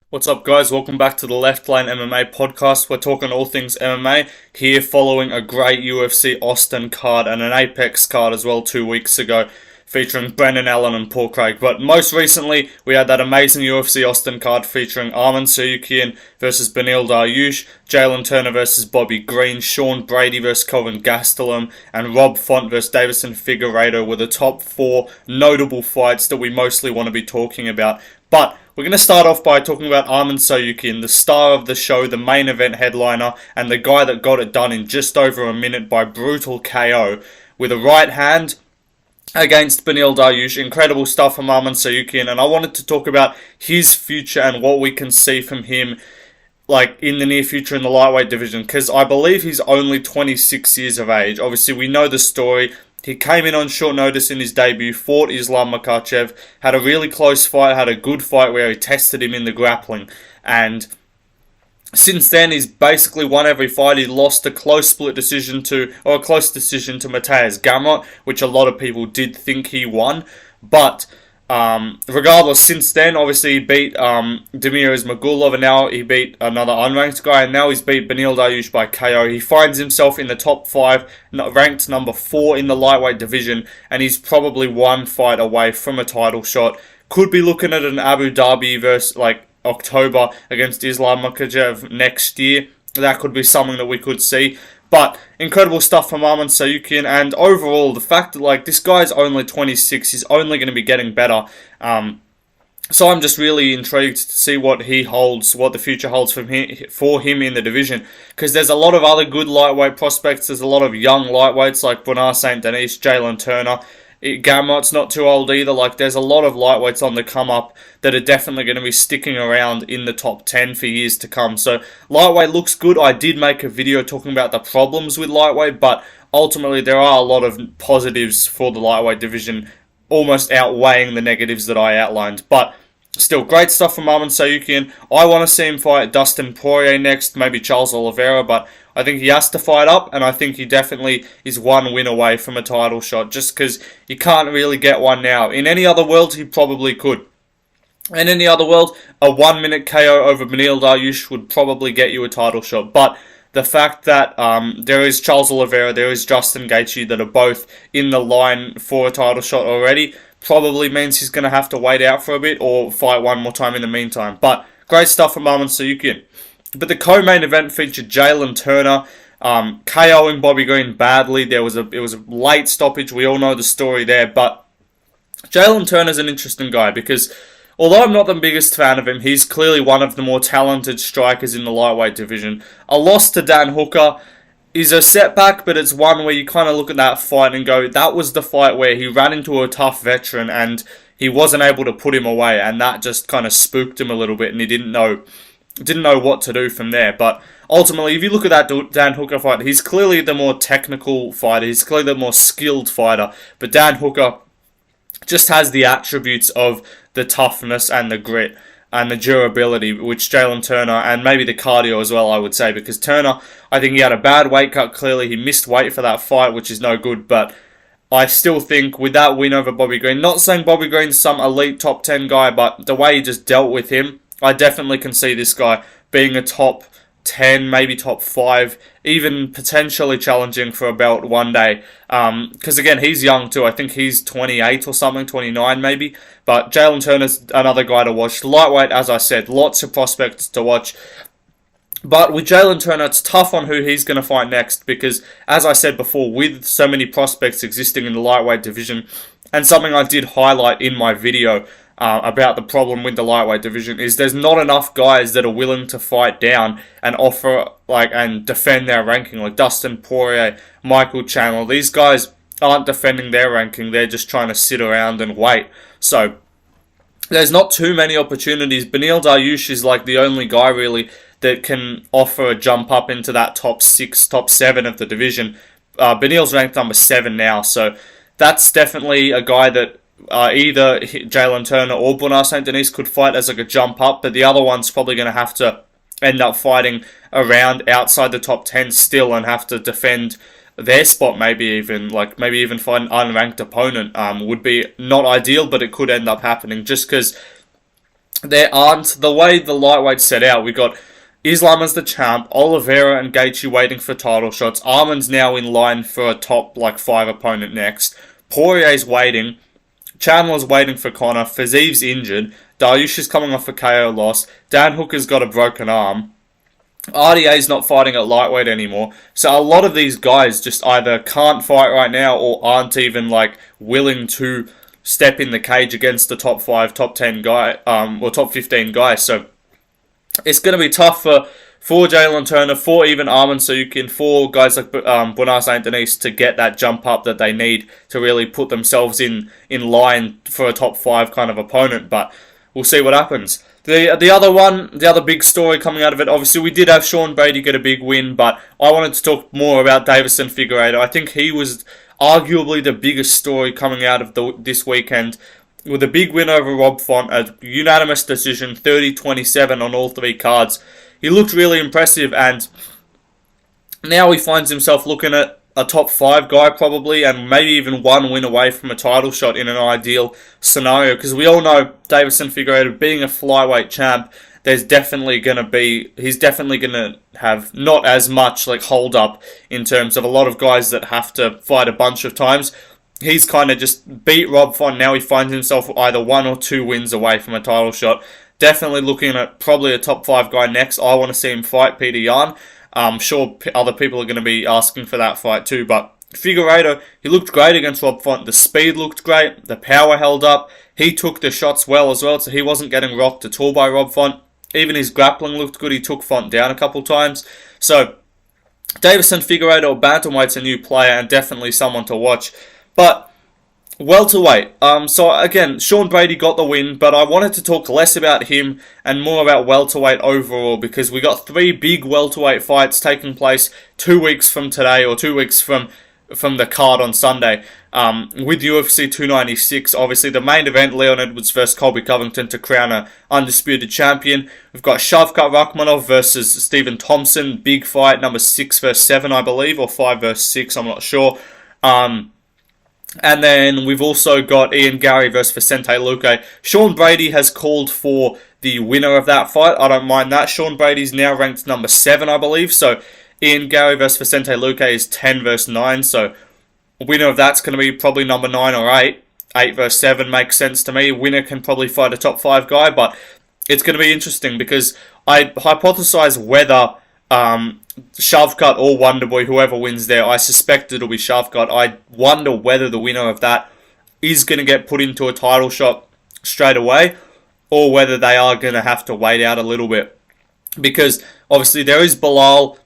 What's up, guys? Welcome back to the Leftlane MMA Podcast. We're talking all things MMA here following a great UFC Austin card and an Apex card as well 2 weeks ago featuring Brendan Allen and Paul Craig. But most recently, we had that amazing UFC Austin card featuring Arman Tsarukyans versus Dariush, Jalin Turner versus Bobby Green, Sean Brady versus Kelvin Gastelum, and Rob Font versus Davison Figueiredo were the top four notable fights that we mostly want to be talking about. But we're going to start off by talking about Arman Tsarukyans, the star of the show, the main event headliner, and the guy that got it done in just over a minute by brutal KO with a right hand against Dariush. Incredible stuff from Arman Tsarukyans, and I wanted to talk about his future and what we can see from him in the near future in the lightweight division, because I believe he's only 26 years of age. Obviously, we know the story. He came in on short notice in his debut, fought Islam Makhachev, had a really close fight, had a good fight where he tested him in the grappling, and since then he's basically won every fight. He lost a close decision to Mateusz Gamrot, which a lot of people did think he won, but regardless, since then, obviously he beat Damir Ismagulov, and now he beat another unranked guy, and now he's beat Dariush by KO. He finds himself in the top 5, ranked number 4 in the lightweight division, and he's probably one fight away from a title shot. Could be looking at an Abu Dhabi versus October against Islam Makhachev next year. That could be something that we could see. But incredible stuff from Arman Tsarukyans, and overall the fact that this guy's only 26, he's only going to be getting better. So I'm just really intrigued to see what he holds, what the future holds for him in the division, because there's a lot of other good lightweight prospects. There's a lot of young lightweights like Bernard St. Denis, Jalin Turner. Gamrot's not too old either. There's a lot of lightweights on the come up that are definitely going to be sticking around in the top 10 for years to come. So lightweight looks good. I did make a video talking about the problems with lightweight, but ultimately there are a lot of positives for the lightweight division, almost outweighing the negatives that I outlined. But still, great stuff from Arman Tsarukyans. I want to see him fight Dustin Poirier next, maybe Charles Oliveira, but I think he has to fight up, and I think he definitely is one win away from a title shot, just because you can't really get one now. In any other world, he probably could. In any other world, a 1-minute KO over Dariush would probably get you a title shot. But the fact that there is Charles Oliveira, there is Justin Gaethje that are both in the line for a title shot already, probably means he's going to have to wait out for a bit or fight one more time in the meantime. But great stuff from Arman Tsarukyans. But the co-main event featured Jalin Turner KOing Bobby Green badly. It was a late stoppage. We all know the story there. But Jalin Turner's an interesting guy because although I'm not the biggest fan of him, he's clearly one of the more talented strikers in the lightweight division. A loss to Dan Hooker is a setback, but it's one where you kind of look at that fight and go, that was the fight where he ran into a tough veteran and he wasn't able to put him away, and that just kind of spooked him a little bit, and he didn't know what to do from there. But ultimately, if you look at that Dan Hooker fight, he's clearly the more technical fighter. He's clearly the more skilled fighter. But Dan Hooker just has the attributes of the toughness and the grit and the durability, which Jalin Turner, and maybe the cardio as well, I would say, because Turner, I think he had a bad weight cut, clearly. He missed weight for that fight, which is no good, but I still think with that win over Bobby Green, not saying Bobby Green's some elite top 10 guy, but the way he just dealt with him, I definitely can see this guy being a top 10, maybe top 5, even potentially challenging for a belt one day. Because again, he's young too. I think he's 28 or something, 29 maybe. But Jalin Turner's another guy to watch. Lightweight, as I said, lots of prospects to watch. But with Jalin Turner, it's tough on who he's going to fight next because, as I said before, with so many prospects existing in the lightweight division, and something I did highlight in my video about the problem with the lightweight division is there's not enough guys that are willing to fight down and offer and defend their ranking, like Dustin Poirier, Michael Chandler. These guys aren't defending their ranking, they're just trying to sit around and wait. So there's not too many opportunities. Dariush is the only guy really that can offer a jump up into that top 6, top 7 of the division. Benil's ranked number 7 now, so that's definitely a guy that either Jalin Turner or Bernard St. Denis could fight as a jump up, but the other one's probably going to have to end up fighting around outside the top 10 still and have to defend their spot, maybe even fight an unranked opponent. Would be not ideal, but it could end up happening just because there aren't, the way the lightweights set out, we got Islam as the champ, Oliveira and Gaethje waiting for title shots, Arman's now in line for a top 5 opponent next, Poirier's waiting, Chandler's waiting for Conor, Fizie's injured, Dariush is coming off a KO loss, Dan Hooker's got a broken arm, RDA's not fighting at lightweight anymore, so a lot of these guys just either can't fight right now or aren't even willing to step in the cage against the top 5, top 10 guy, or top 15 guys. So it's going to be tough for Jalin Turner, for even Arman Tsarukyans, for guys like Buenos Saint Denis to get that jump up that they need to really put themselves in line for a top 5 kind of opponent. But we'll see what happens. The other big story coming out of it, obviously we did have Sean Brady get a big win, but I wanted to talk more about Deiveson Figueiredo. I think he was arguably the biggest story coming out of this weekend, with a big win over Rob Font, a unanimous decision, 30-27 on all 3 cards. He looked really impressive, and now he finds himself looking at a top 5 guy probably, and maybe even one win away from a title shot in an ideal scenario, because we all know Deiveson Figueiredo being a flyweight champ, he's definitely going to have not as much hold up in terms of a lot of guys that have to fight a bunch of times. He's kind of just beat Rob Font. Now he finds himself either 1 or 2 wins away from a title shot. Definitely looking at probably a top 5 guy next. I want to see him fight Peter Yan. I'm sure other people are going to be asking for that fight too, but Figueiredo, he looked great against Rob Font. The speed looked great. The power held up. He took the shots well as well, so he wasn't getting rocked at all by Rob Font. Even his grappling looked good. He took Font down a couple times. So, Deiveson Figueiredo, bantamweight's a new player and definitely someone to watch. But welterweight. So again, Sean Brady got the win, but I wanted to talk less about him and more about welterweight overall, because we got 3 big welterweight fights taking place 2 weeks from today, or 2 weeks from the card on Sunday. With UFC 296, obviously the main event, Leon Edwards versus Colby Covington to crown an undisputed champion. We've got Shavkat Rakhmonov versus Stephen Thompson, big fight, number 6 versus 7, I believe, or 5 versus 6, I'm not sure. And then we've also got Ian Gary versus Vicente Luque. Sean Brady has called for the winner of that fight. I don't mind that. Sean Brady's now ranked number 7, I believe. So Ian Gary versus Vicente Luque is 10 versus 9. So winner of that's going to be probably number 9 or 8. 8 versus 7 makes sense to me. Winner can probably fight a top 5 guy. But it's going to be interesting because I hypothesize whether Shavkat or Wonderboy, whoever wins there, I suspect it'll be Shavkat. I wonder whether the winner of that is going to get put into a title shot straight away, or whether they are going to have to wait out a little bit. Because obviously there is Bilal.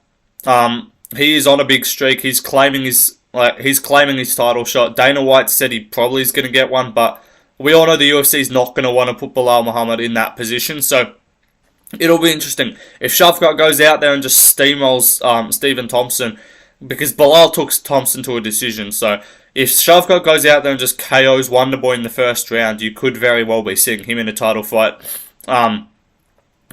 He is on a big streak. He's claiming his title shot. Dana White said he probably is going to get one, but we all know the UFC is not going to want to put Bilal Muhammad in that position. So it'll be interesting if Shavkat goes out there and just steamrolls Stephen Thompson, because Bilal took Thompson to a decision. So if Shavkat goes out there and just KOs Wonderboy in the first round, you could very well be seeing him in a title fight.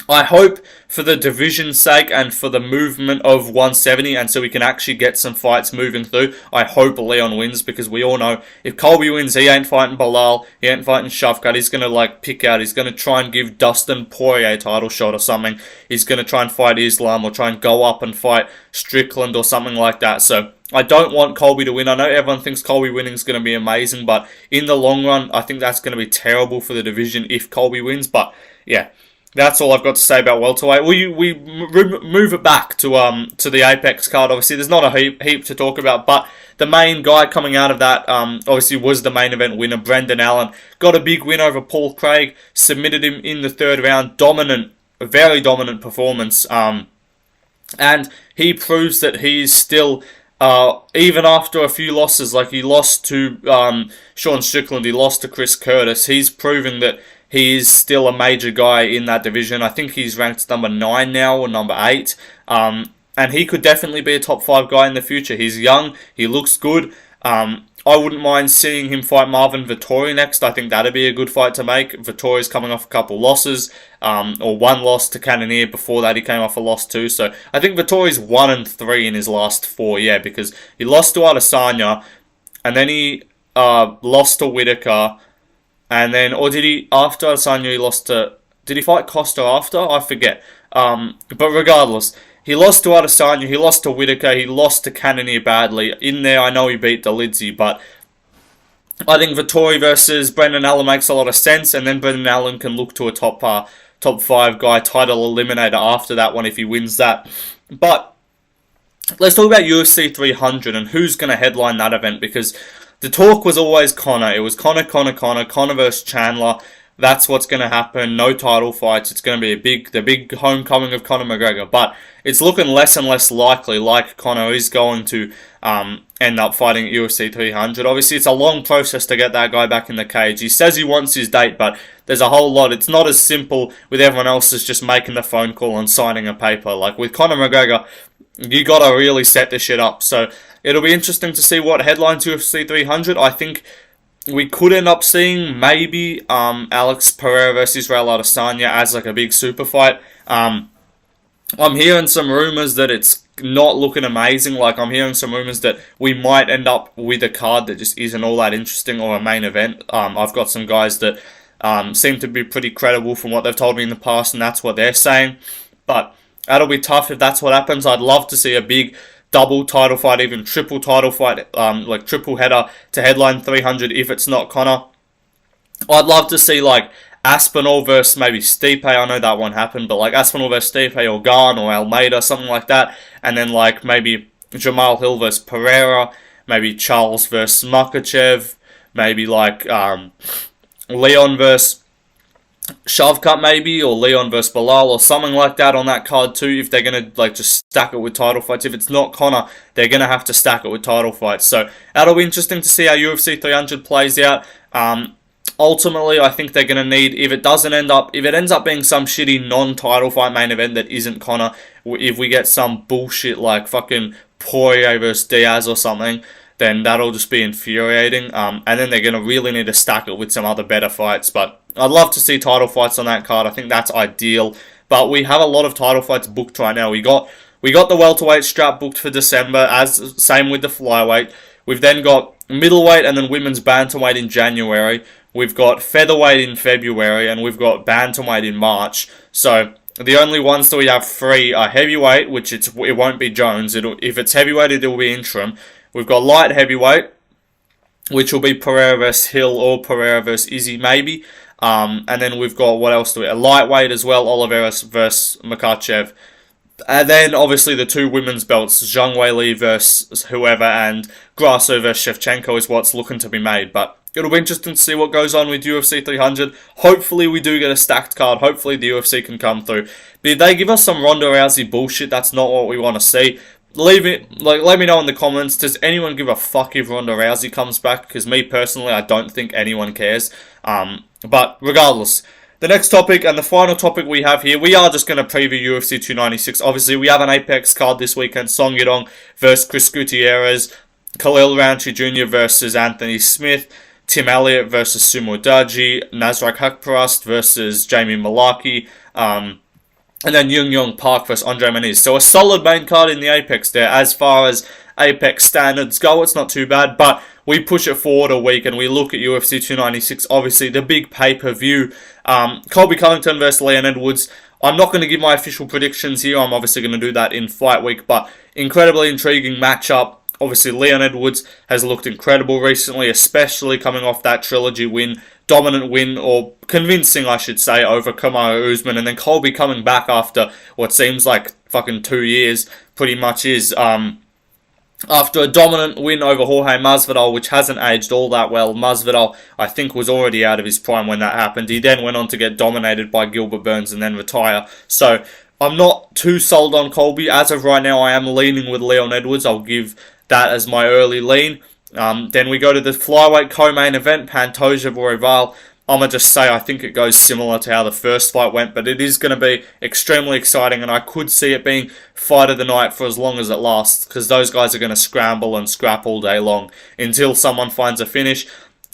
I hope for the division's sake and for the movement of 170, and so we can actually get some fights moving through, I hope Leon wins, because we all know if Colby wins, he ain't fighting Bilal, he ain't fighting Shavkat. He's going to pick out, he's going to try and give Dustin Poirier a title shot or something. He's going to try and fight Islam, or try and go up and fight Strickland or something like that. So I don't want Colby to win. I know everyone thinks Colby winning is going to be amazing, but in the long run, I think that's going to be terrible for the division if Colby wins. But yeah, that's all I've got to say about welterweight. We move it back to the Apex card. Obviously, there's not a heap to talk about, but the main guy coming out of that obviously was the main event winner, Brendan Allen. Got a big win over Paul Craig, submitted him in the 3rd round. A very dominant performance. And he proves that he's still, even after a few losses, like he lost to Sean Strickland, he lost to Chris Curtis, he's proving that he is still a major guy in that division. I think he's ranked number 9 now, or number 8. And he could definitely be a top 5 guy in the future. He's young, he looks good. I wouldn't mind seeing him fight Marvin Vettori next. I think that'd be a good fight to make. Vettori's coming off a couple losses, or one loss to Cannonier. Before that, he came off a loss too. So I think Vettori's 1-3 in his last 4, because he lost to Adesanya, and then he lost to Whitaker, and then, or did he, after Adesanya, he lost to, Did he fight Costa after? I forget. But regardless, he lost to Adesanya, he lost to Whittaker, he lost to Cannonier badly. In there, I know he beat Dolidze, but I think Vettori versus Brendan Allen makes a lot of sense, and then Brendan Allen can look to a top 5 guy title eliminator after that one if he wins that. But let's talk about UFC 300 and who's going to headline that event, because the talk was always Conor. It was Conor versus Chandler. That's what's going to happen. No title fights. It's going to be the big homecoming of Conor McGregor. But it's looking less and less likely like Conor is going to end up fighting at UFC 300. Obviously, it's a long process to get that guy back in the cage. He says he wants his date, but there's a whole lot. It's not as simple with everyone else as just making the phone call and signing a paper. Like with Conor McGregor, you got to really set this shit up. So it'll be interesting to see what headlines UFC 300. I think we could end up seeing maybe Alex Pereira versus Israel Adesanya as like a big super fight. I'm hearing some rumors that it's not looking amazing. Like I'm hearing some rumors that we might end up with a card that just isn't all that interesting or a main event. I've got some guys that seem to be pretty credible from what they've told me in the past, and that's what they're saying. But that'll be tough if that's what happens. I'd love to see a big double title fight, even triple title fight, like triple header to headline 300 if it's not Conor. I'd love to see like Aspinall versus maybe Stipe. I know that one happened, but like Aspinall versus Stipe or Garn or Almeida, something like that. And then like maybe Jamal Hill versus Pereira, maybe Charles versus Makachev, maybe like Leon versus Shavkat maybe, or Leon versus Bilal or something like that on that card too, if they're going to like just stack it with title fights. If it's not Conor, they're going to have to stack it with title fights. So that'll be interesting to see how UFC 300 plays out. Ultimately, I think they're going to need, if it ends up being some shitty non-title fight main event that isn't Conor, if we get some bullshit like fucking Poirier versus Diaz or something, then that'll just be infuriating. And then they're going to really need to stack it with some other better fights. But I'd love to see title fights on that card. I think that's ideal. But we have a lot of title fights booked right now. We got the welterweight strap booked for December, same with the flyweight. We've then got middleweight and then women's bantamweight in January. We've got featherweight in February, and we've got bantamweight in March. So the only ones that we have free are heavyweight, which it won't be Jones. If it's heavyweight, it'll be interim. We've got light heavyweight, which will be Pereira versus Hill or Pereira versus Izzy maybe. And then we've got, what else do we have? A lightweight as well, Oliveira versus Makachev. And then obviously the two women's belts, Zhang Weili versus whoever and Grasso versus Shevchenko is what's looking to be made. But it'll be interesting to see what goes on with UFC 300. Hopefully we do get a stacked card. Hopefully the UFC can come through. But if they give us some Ronda Rousey bullshit, that's not what we want to see. Let me know in the comments. Does anyone give a fuck if Ronda Rousey comes back? Because me personally, I don't think anyone cares. But regardless, the next topic and the final topic we have here, we are just going to preview UFC 296. Obviously, we have an Apex card this weekend. Song Yadong versus Chris Gutierrez. Khalil Roundtree Jr. versus Anthony Smith. Tim Elliott versus Sumo Daji. Nasrat Haqparast versus Jamie Malaki. And then Yung Yong Park versus Andre Muniz. So a solid main card in the Apex there. As far as Apex standards go, it's not too bad. But we push it forward a week and we look at UFC 296. Obviously, the big pay-per-view. Colby Covington versus Leon Edwards. I'm not going to give my official predictions here. I'm obviously going to do that in fight week. But incredibly intriguing matchup. Obviously, Leon Edwards has looked incredible recently, especially coming off that trilogy win. Dominant win, or convincing, I should say, over Kamaru Usman. And then Colby coming back after what seems like fucking 2 years, pretty much is. After a dominant win over Jorge Masvidal, which hasn't aged all that well. Masvidal, I think, was already out of his prime when that happened. He then went on to get dominated by Gilbert Burns and then retire. So, I'm not too sold on Colby. As of right now, I am leaning with Leon Edwards. I'll give that as my early lean. Then we go to the flyweight co-main event, Pantoja Royval. I'm going to just say I think it goes similar to how the first fight went, but it is going to be extremely exciting, and I could see it being fight of the night for as long as it lasts, because those guys are going to scramble and scrap all day long until someone finds a finish.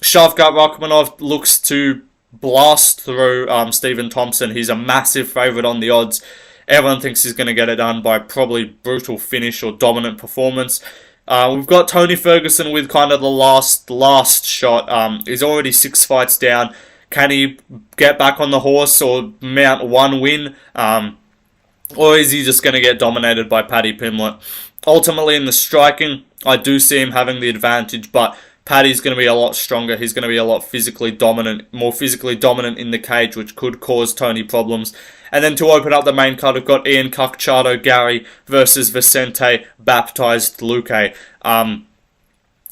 Shavkat Rakhmonov looks to blast through Stephen Thompson. He's a massive favourite on the odds. Everyone thinks he's going to get it done by probably brutal finish or dominant performance. We've got Tony Ferguson with kind of the last shot. He's already 6 fights down. Can he get back on the horse or mount one win? Or is he just going to get dominated by Paddy Pimblett? Ultimately, in the striking, I do see him having the advantage, but Paddy's going to be a lot stronger. He's going to be a lot physically dominant, more physically dominant in the cage, which could cause Tony problems. And then to open up the main card, we've got Ian Cucciato Gary versus Vicente Baptized Luque,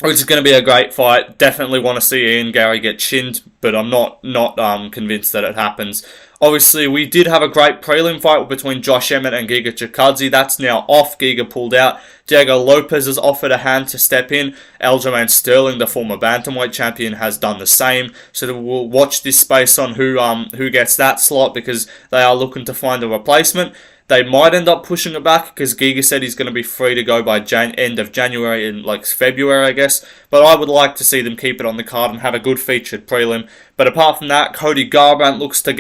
which is going to be a great fight. Definitely want to see Ian Gary get chinned, but I'm not convinced that it happens. Obviously, we did have a great prelim fight between Josh Emmett and Giga Chikadze. That's now off. Giga pulled out. Diego Lopes has offered a hand to step in. Aljamain Sterling, the former bantamweight champion, has done the same. So we'll watch this space on who gets that slot, because they are looking to find a replacement. They might end up pushing it back because Giga said he's going to be free to go by end of January and February, I guess. But I would like to see them keep it on the card and have a good featured prelim. But apart from that, Cody Garbrandt looks to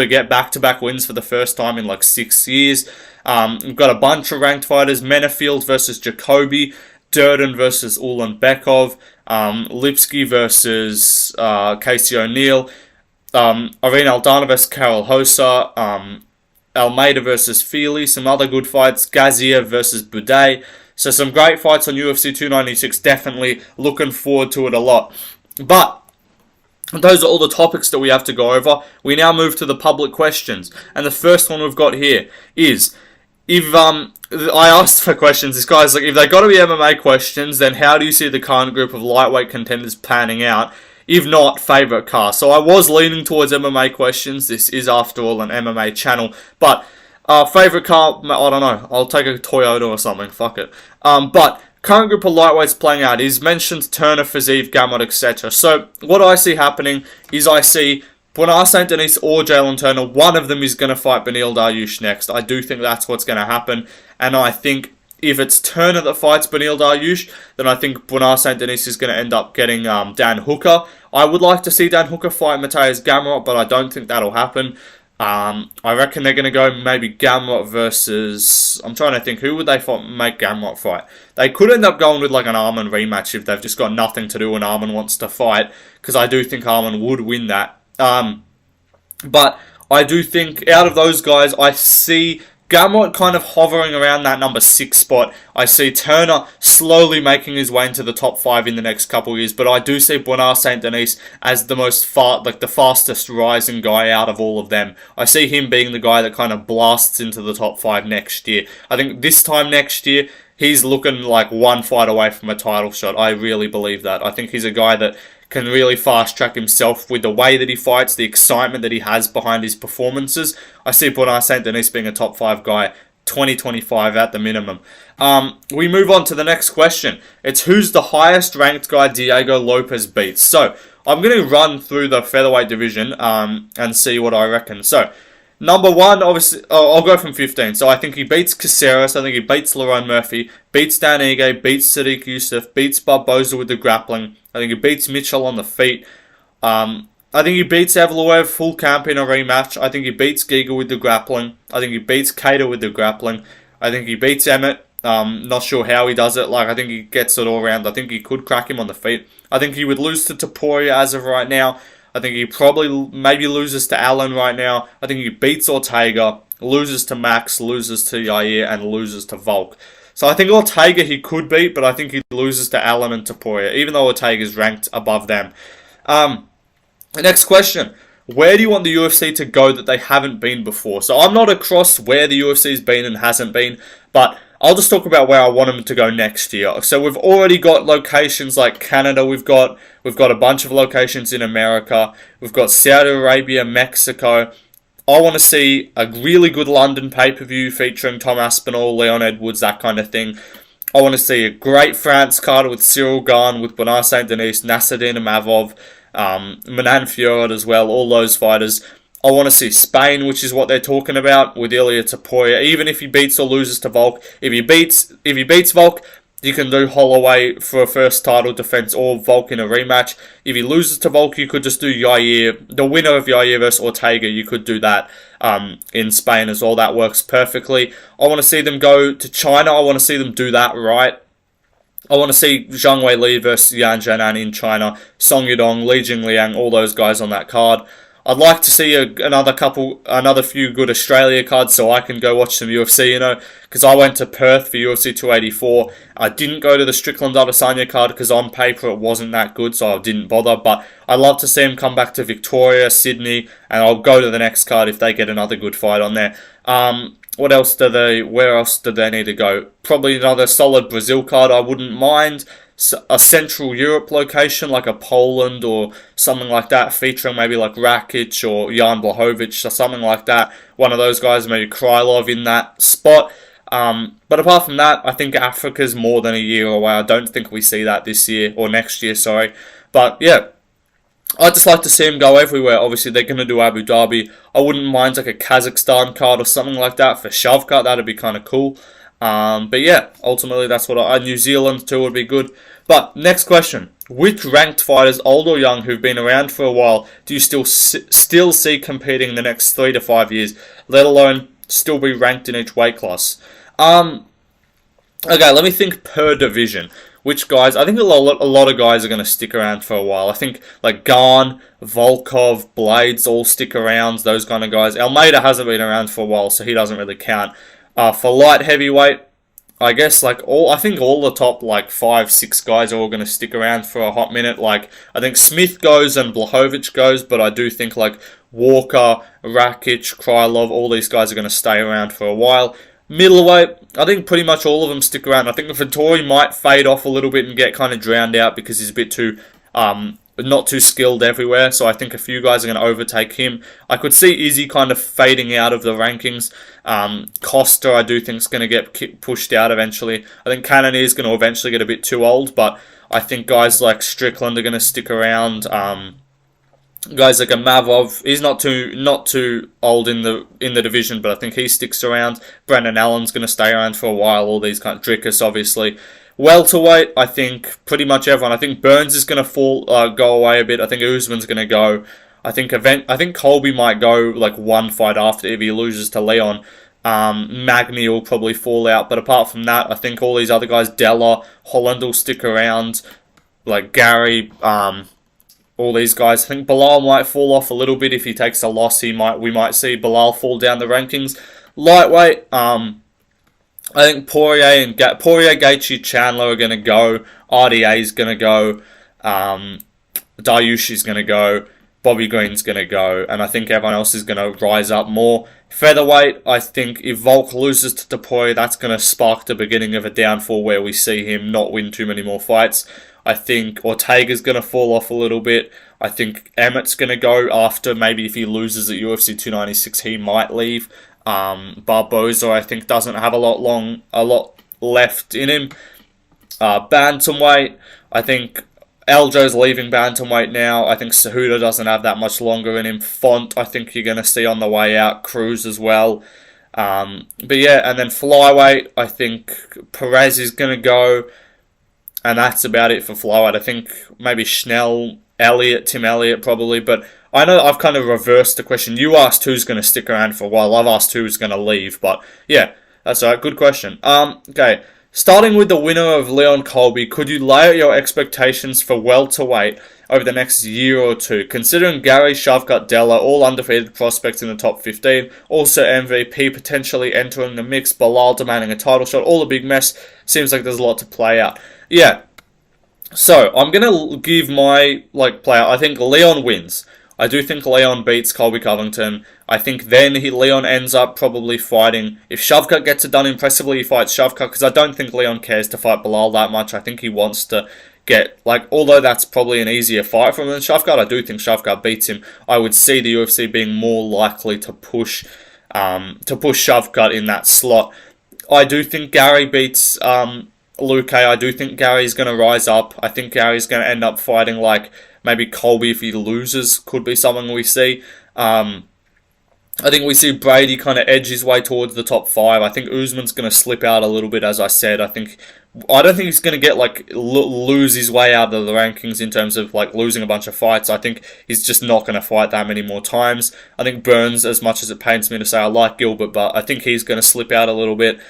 get back-to-back wins for the first time in 6 years. We've got a bunch of ranked fighters: Menefield versus Jacoby, Durden versus Ulanbekov, Lipsky versus Casey O'Neill, Irene Aldana versus Carol Hosa, Almeida versus Feely, some other good fights, Gaziev versus Boudet. So some great fights on UFC 296, definitely looking forward to it a lot. But those are all the topics that we have to go over. We now move to the public questions. And the first one we've got here is, if I asked for questions, this guy's like, if they got to be MMA questions, then how do you see the current group of lightweight contenders panning out? If not, favourite car. So I was leaning towards MMA questions. This is, after all, an MMA channel. But favourite car, I don't know. I'll take a Toyota or something. Fuck it. But current group of lightweights playing out. He's mentioned Turner, Fiziev, Gamrot, etc. So what I see happening is I see Bernard St. Denis or Jalin Turner. One of them is going to fight Beneil Dariush next. I do think that's what's going to happen. And I think if it's Turner that fights Beneil Dariush, then I think Bernard St. Denis is going to end up getting Dan Hooker. I would like to see Dan Hooker fight Mateusz Gamrot, but I don't think that'll happen. I reckon they're going to go maybe Gamrot versus... I'm trying to think, who would they make Gamrot fight? They could end up going with an Arman rematch if they've just got nothing to do and Arman wants to fight, because I do think Arman would win that. But I do think out of those guys, I see Gamrot kind of hovering around that number 6 spot. I see Turner slowly making his way into the top 5 in the next couple of years, but I do see Bernard St. Denis as the the fastest rising guy out of all of them. I see him being the guy that kind of blasts into the top 5 next year. I think this time next year, he's looking like one fight away from a title shot. I really believe that. I think he's a guy that can really fast-track himself with the way that he fights, the excitement that he has behind his performances. I see Bernard St. Denis being a top 5 guy, 2025 at the minimum. We move on to the next question. It's who's the highest ranked guy Diego Lopes beats. So, I'm going to run through the featherweight division and see what I reckon. So, number 1, obviously, I'll go from 15. So I think he beats Caceres, I think he beats Lerone Murphy, beats Dan Ige, beats Sadiq Youssef, beats Barboza with the grappling. I think he beats Mitchell on the feet. I think he beats Evloev full camp in a rematch. I think he beats Giga with the grappling. I think he beats Cater with the grappling. I think he beats Emmett. Not sure how he does it. I think he gets it all around. I think he could crack him on the feet. I think he would lose to Poirier as of right now. I think he probably maybe loses to Allen right now. I think he beats Ortega, loses to Max, loses to Yair, and loses to Volk. So I think Ortega he could beat, but I think he loses to Allen and to Poirier, even though Ortega's ranked above them. Next question. Where do you want the UFC to go that they haven't been before? So I'm not across where the UFC's been and hasn't been, but I'll just talk about where I want them to go next year. So we've already got locations like Canada. We've got a bunch of locations in America. We've got Saudi Arabia, Mexico. I want to see a really good London pay-per-view featuring Tom Aspinall, Leon Edwards, that kind of thing. I want to see a great France card with Cyril Gane, with Bernard St. Denis, Nassourdine Imavov, Manan Fiorot as well, all those fighters. I want to see Spain, which is what they're talking about, with Ilia Topuria. Even if he beats or loses to Volk, if he beats Volk, you can do Holloway for a first title defense or Volk in a rematch. If he loses to Volk, you could just do Yair, the winner of Yair versus Ortega. You could do that in Spain as well. That works perfectly. I want to see them go to China. I want to see them do that right. I want to see Zhang Weili versus Yan Zhenan in China, Song Yudong, Li Jingliang, all those guys on that card. I'd like to see another few good Australia cards so I can go watch some UFC, because I went to Perth for UFC 284. I didn't go to the Strickland Adesanya card because on paper it wasn't that good, so I didn't bother. But I'd love to see him come back to Victoria, Sydney, and I'll go to the next card if they get another good fight on there. Where else do they need to go? Probably another solid Brazil card I wouldn't mind. A Central Europe location like a Poland or something like that, featuring maybe like Rakic or Jan Blachowicz or something like that. One of those guys, maybe Krylov in that spot. But apart from that, I think Africa's more than a year away. I don't think we see that this year or next year, sorry. But yeah, I'd just like to see him go everywhere. Obviously, they're going to do Abu Dhabi. I wouldn't mind like a Kazakhstan card or something like that for Shavkat. That'd be kind of cool. But yeah, ultimately that's what New Zealand too would be good. But next question: which ranked fighters, old or young, who've been around for a while, do you still see competing in the next 3 to 5 years, let alone still be ranked in each weight class? Okay, let me think per division. Which guys? I think a lot of guys are going to stick around for a while. I think like Garn, Volkov, Blades all stick around. Those kind of guys. Almeida hasn't been around for a while, so he doesn't really count. For light heavyweight, I guess I think all the top 5-6 guys are all going to stick around for a hot minute. Like I think Smith goes and Blachowicz goes, but I do think like Walker, Rakic, Krylov, all these guys are going to stay around for a while. Middleweight, I think pretty much all of them stick around. I think Vettori might fade off a little bit and get kind of drowned out because he's a bit too not too skilled everywhere, so I think a few guys are going to overtake him. I could see Izzy kind of fading out of the rankings. Costa, I do think, is going to get pushed out eventually. I think Cannonier is going to eventually get a bit too old, but I think guys like Strickland are going to stick around. Guys like a Mavov, he's not too old in the division, but I think he sticks around. Brendan Allen's going to stay around for a while. All these kind of Drickus, obviously. Welterweight, I think pretty much everyone. I think Burns is going to go away a bit. I think Usman's going to go. I think Colby might go like one fight after if he loses to Leon. Magny will probably fall out, but apart from that, I think all these other guys, Della, Holland will stick around. Like Gary, all these guys. I think Bilal might fall off a little bit if he takes a loss. We might see Bilal fall down the rankings. Lightweight, I think Poirier, Gaethje, Chandler are going to go. RDA is going to go. Dariush is going to go. Bobby Green's going to go. And I think everyone else is going to rise up more. Featherweight, I think if Volk loses to Poirier, that's going to spark the beginning of a downfall where we see him not win too many more fights. I think Ortega's going to fall off a little bit. I think Emmett's going to go after, maybe if he loses at UFC 296, he might leave. Barboza, I think, doesn't have a lot left in him. Bantamweight, I think Aljo's leaving bantamweight now. I think Cejudo doesn't have that much longer in him. Font, I think you're going to see on the way out. Cruz as well. But yeah, and then flyweight, I think Perez is going to go. And that's about it for flyweight. I think maybe Schnell, Tim Elliott probably. But I know I've kind of reversed the question. You asked who's going to stick around for a while. I've asked who's going to leave. But yeah, that's alright. Good question. Okay. Starting with the winner of Leon Colby, could you lay out your expectations for welterweight over the next year or two? Considering Gary, Shavkat, Della, all undefeated prospects in the top 15, also MVP potentially entering the mix, Bilal demanding a title shot, all a big mess. Seems like there's a lot to play out. Yeah. So, I'm going to give my play out. I think Leon wins. I do think Leon beats Colby Covington. I think then Leon ends up probably fighting. If Shavkat gets it done impressively, he fights Shavkat, because I don't think Leon cares to fight Bilal that much. I think he wants to get, although that's probably an easier fight for him than Shavkat, I do think Shavkat beats him. I would see the UFC being more likely to push Shavkat in that slot. I do think Gary beats Luque. I do think Gary's going to rise up. I think Gary's going to end up fighting maybe Colby if he loses, could be something we see. I think we see Brady kind of edge his way towards the top 5. I think Usman's going to slip out a little bit, as I said. I don't think he's going to get lose his way out of the rankings in terms of losing a bunch of fights. I think he's just not going to fight that many more times. I think Burns, as much as it pains me to say I like Gilbert, but I think he's going to slip out a little bit.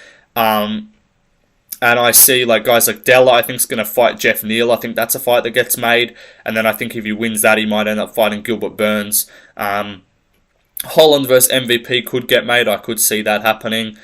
And I see like guys like Della, I think is going to fight Jeff Neal. I think that's a fight that gets made. And then I think if he wins that, he might end up fighting Gilbert Burns. Holland versus MVP could get made. I could see that happening.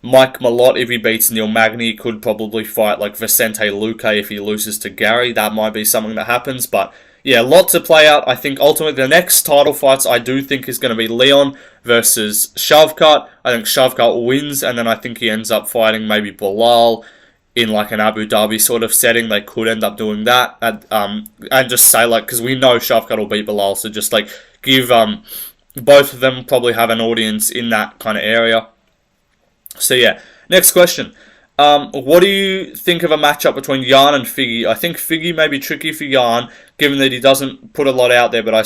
Mike Malott, if he beats Neil Magny, could probably fight like Vicente Luque if he loses to Gary. That might be something that happens. But yeah, a lot to play out. I think ultimately the next title fights I do think is going to be Leon versus Shavkat. I think Shavkat wins, and then I think he ends up fighting maybe Bilal in like an Abu Dhabi sort of setting. They could end up doing that, and just say like, because we know Shavkat will beat Bilal, so just like give both of them probably have an audience in that kind of area. So yeah, next question. What do you think of a matchup between Jan and Figgy? I think Figgy may be tricky for Jan, given that he doesn't put a lot out there, but I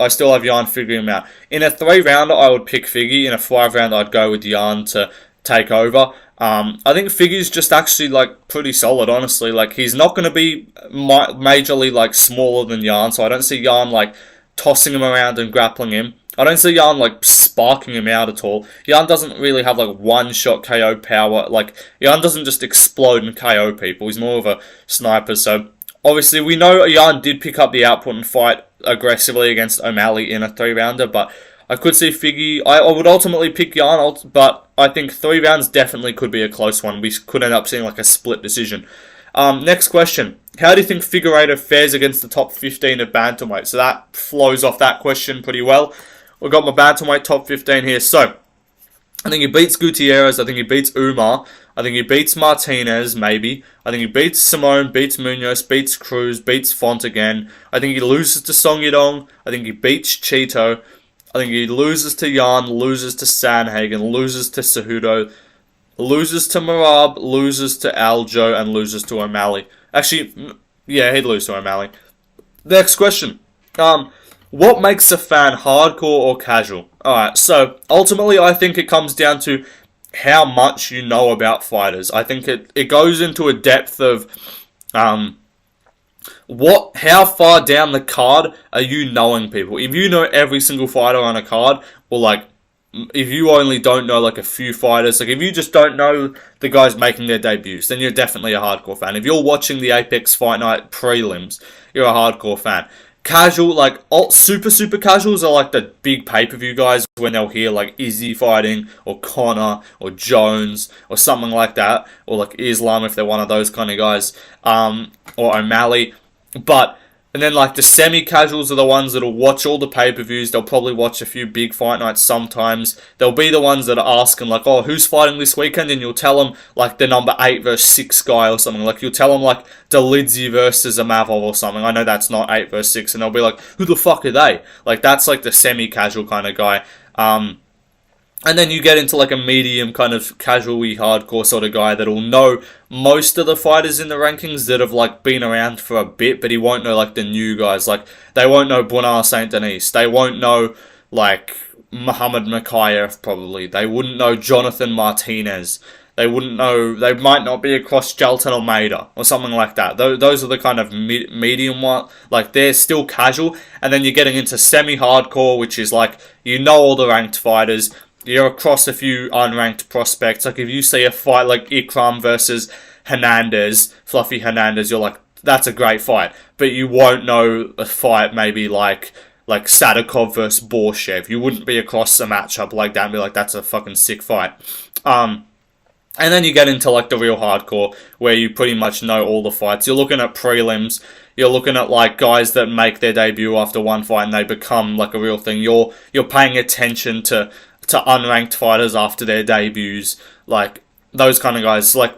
still have Jan figuring him out. In a 3-rounder, I would pick Figgy. In a 5-rounder, I'd go with Jan to take over. I think Figgy's just actually like pretty solid, honestly. Like, he's not going to be majorly like smaller than Jan, so I don't see Jan like tossing him around and grappling him. I don't see Jan like sparking him out at all. Jan doesn't really have like one-shot KO power. Like, Jan doesn't just explode and KO people. He's more of a sniper. So obviously we know Jan did pick up the output and fight aggressively against O'Malley in a 3-rounder, but I could see Figgy. I would ultimately pick Jan, but I think 3 rounds definitely could be a close one. We could end up seeing like a split decision. Next question. How do you think Figueiredo fares against the top 15 of bantamweight? So that flows off that question pretty well. We've got my bantamweight top 15 here. So, I think he beats Gutierrez. I think he beats Umar. I think he beats Martinez, maybe. I think he beats Simone, beats Munoz, beats Cruz, beats Font again. I think he loses to Song Yadong. I think he beats Cheeto. I think he loses to Jan, loses to Sandhagen, loses to Cejudo, loses to Marab, loses to Aljo, and loses to O'Malley. Actually, yeah, he'd lose to O'Malley. Next question. What makes a fan hardcore or casual? Alright, so ultimately I think it comes down to how much you know about fighters. I think it goes into a depth of how far down the card are you knowing people. If you know every single fighter on a card, or like if you only don't know like a few fighters, like if you just don't know the guys making their debuts, then you're definitely a hardcore fan. If you're watching the Apex Fight Night prelims, you're a hardcore fan. Casual, like super casuals are like the big pay-per-view guys when they'll hear like Izzy fighting, or Connor, or Jones, or something like that, or like Islam if they're one of those kind of guys, or O'Malley. And then like the semi-casuals are the ones that'll watch all the pay-per-views. They'll probably watch a few big fight nights sometimes. They'll be the ones that are asking like, oh, who's fighting this weekend? And you'll tell them like the number 8 versus 6 guy or something. Like you'll tell them like Delidzi versus Amavov or something. I know that's not 8 versus 6. And they'll be like, who the fuck are they? Like that's like the semi-casual kind of guy. And then you get into like a medium kind of casual-y hardcore sort of guy that'll know most of the fighters in the rankings that have like been around for a bit, but he won't know like the new guys. Like they won't know Bernard Saint Denis. They won't know like Muhammad Makayev probably. They wouldn't know Jonathan Martinez. They wouldn't know. They might not be across Jalton Almeida or something like that. Those are the kind of medium one. Like they're still casual, and then you're getting into semi-hardcore, which is like you know all the ranked fighters. You're across a few unranked prospects. Like if you see a fight like Ikram versus Hernandez, Fluffy Hernandez, you're like, that's a great fight. But you won't know a fight maybe like Sadikov versus Borshev. You wouldn't be across a matchup like that and be like, that's a fucking sick fight. And then you get into like the real hardcore where you pretty much know all the fights. You're looking at prelims. You're looking at like guys that make their debut after one fight and they become like a real thing. You're paying attention to unranked fighters after their debuts, like those kind of guys. Like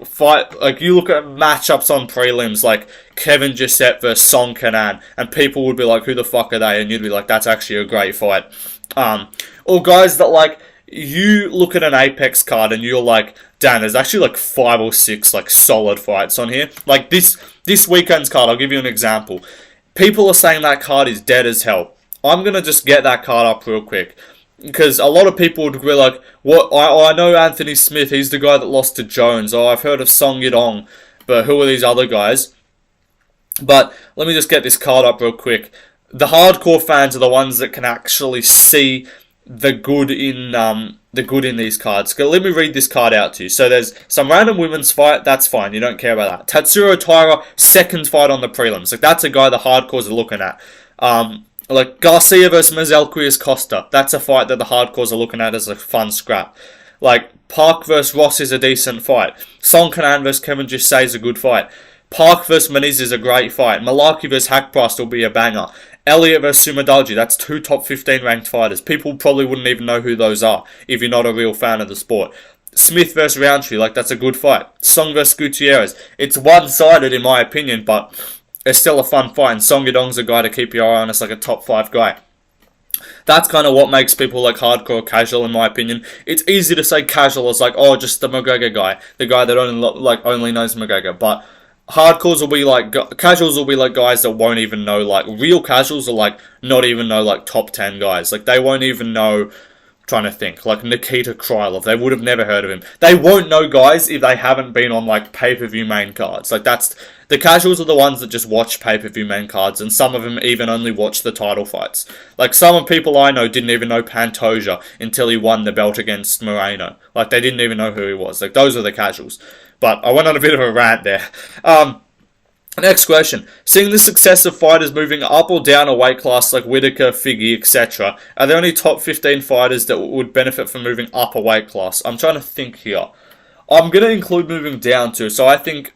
you look at matchups on prelims, like Kevin Giuseppe versus Song Kanan, and people would be like, "Who the fuck are they?" And you'd be like, "That's actually a great fight." Or guys that like you look at an Apex card and you're like, "Damn, there's actually like 5 or 6 like solid fights on here." Like this weekend's card, I'll give you an example. People are saying that card is dead as hell. I'm gonna just get that card up real quick. Because a lot of people would be like, "What? I know Anthony Smith. He's the guy that lost to Jones. Oh, I've heard of Song Yadong, but who are these other guys?" But let me just get this card up real quick. The hardcore fans are the ones that can actually see the good in these cards. Let me read this card out to you. So there's some random women's fight. That's fine. You don't care about that. Tatsuro Taira, second fight on the prelims. Like, that's a guy the hardcores are looking at. Like Garcia versus Mazelquias Costa. That's a fight that the hardcores are looking at as a fun scrap. Like, Park versus Ross is a decent fight. Song Kanan versus Kevin Gisay is a good fight. Park versus Maniz is a great fight. Malaki versus Hackprice will be a banger. Elliott versus Sumadalji, that's 2 top 15 ranked fighters. People probably wouldn't even know who those are if you're not a real fan of the sport. Smith versus Roundtree, like, that's a good fight. Song versus Gutierrez, it's one-sided in my opinion, but it's still a fun fight. And Song Yadong's a guy to keep your eye on as like a top 5 guy. That's kind of what makes people like hardcore casual, in my opinion. It's easy to say casual as like, oh, just the McGregor guy, the guy that only knows McGregor, but hardcores will be like, casuals will be like guys that won't even know, like, real casuals are like, not even know, like, top 10 guys. Like, they won't even know, trying to think, like, Nikita Krylov. They would have never heard of him. They won't know guys if they haven't been on, like, pay-per-view main cards. Like, the casuals are the ones that just watch pay-per-view main cards, and some of them even only watch the title fights. Like, some of people I know didn't even know Pantoja until he won the belt against Moreno. Like, they didn't even know who he was. Like, those are the casuals. But I went on a bit of a rant there. Next question. Seeing the success of fighters moving up or down a weight class like Whittaker, Figgy, etc., are there only top 15 fighters that would benefit from moving up a weight class? I'm trying to think here. I'm going to include moving down too, so I think...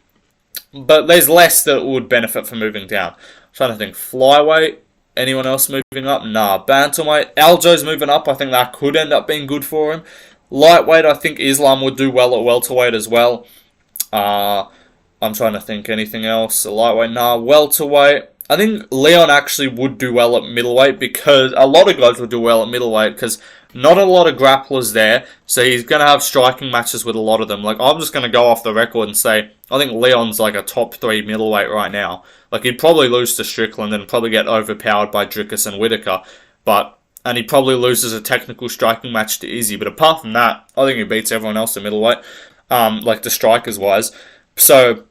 But there's less that would benefit from moving down. I'm trying to think. Flyweight? Anyone else moving up? Nah. Bantamweight? Aljo's moving up. I think that could end up being good for him. Lightweight, I think Islam would do well at welterweight as well. I'm trying to think anything else. Lightweight, nah. Welterweight, I think Leon actually would do well at middleweight, because a lot of guys would do well at middleweight because not a lot of grapplers there, so he's going to have striking matches with a lot of them. Like, I'm just going to go off the record and say I think Leon's like a top 3 middleweight right now. Like, he'd probably lose to Strickland and probably get overpowered by Dricus and Whittaker, and he probably loses a technical striking match to Izzy. But apart from that, I think he beats everyone else at middleweight, like the strikers wise. So,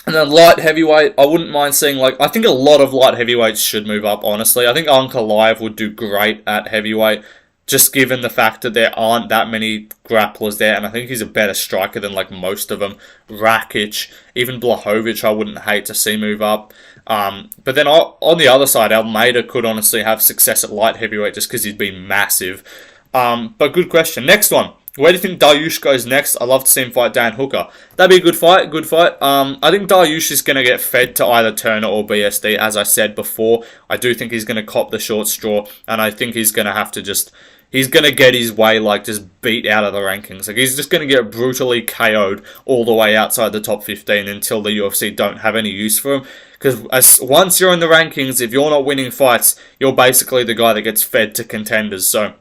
and then light heavyweight, I wouldn't mind seeing, like, I think a lot of light heavyweights should move up, honestly. I think Ankalaev would do great at heavyweight, just given the fact that there aren't that many grapplers there, and I think he's a better striker than, like, most of them. Rakic, even Blachowicz, I wouldn't hate to see move up. But then on the other side, Almeida could honestly have success at light heavyweight just because he'd be massive. But good question. Next one. Where do you think Dariush goes next? I'd love to see him fight Dan Hooker. That'd be a good fight, I think Dariush is going to get fed to either Turner or BSD, as I said before. I do think he's going to cop the short straw, and I think he's going to have to he's going to get his way, like, just beat out of the rankings. Like, he's just going to get brutally KO'd all the way outside the top 15 until the UFC don't have any use for him. Because once you're in the rankings, if you're not winning fights, you're basically the guy that gets fed to contenders. So,